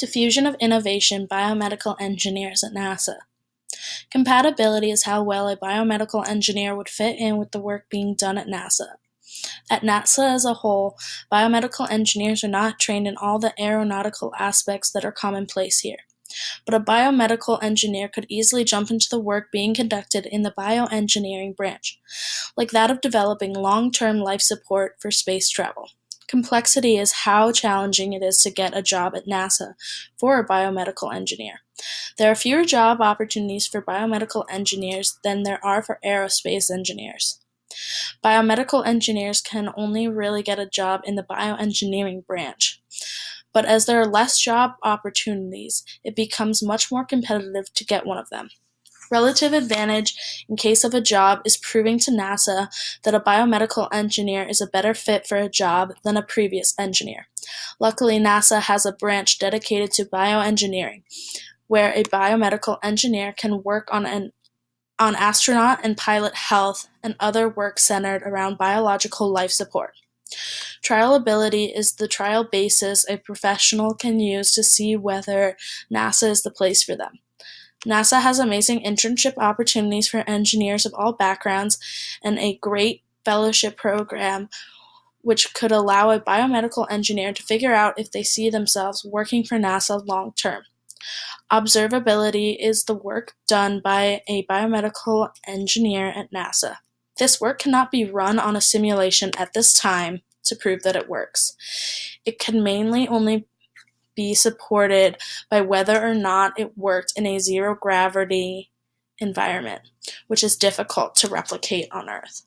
Diffusion of innovation, biomedical engineers at NASA. Compatibility is how well a biomedical engineer would fit in with the work being done at NASA. At NASA as a whole, biomedical engineers are not trained in all the aeronautical aspects that are commonplace here. But a biomedical engineer could easily jump into the work being conducted in the bioengineering branch, like that of developing long-term life support for space travel. Complexity is how challenging it is to get a job at NASA for a biomedical engineer. There are fewer job opportunities for biomedical engineers than there are for aerospace engineers. Biomedical engineers can only really get a job in the bioengineering branch. But as there are less job opportunities, it becomes much more competitive to get one of them. Relative advantage in case of a job is proving to NASA that a biomedical engineer is a better fit for a job than a previous engineer. Luckily, NASA has a branch dedicated to bioengineering, where a biomedical engineer can work on astronaut and pilot health and other work centered around biological life support. Trialability is the trial basis a professional can use to see whether NASA is the place for them. NASA has amazing internship opportunities for engineers of all backgrounds and a great fellowship program which could allow a biomedical engineer to figure out if they see themselves working for NASA long term. Observability is the work done by a biomedical engineer at NASA. This work cannot be run on a simulation at this time to prove that it works. It can mainly only be supported by whether or not it worked in a zero-gravity environment, which is difficult to replicate on Earth.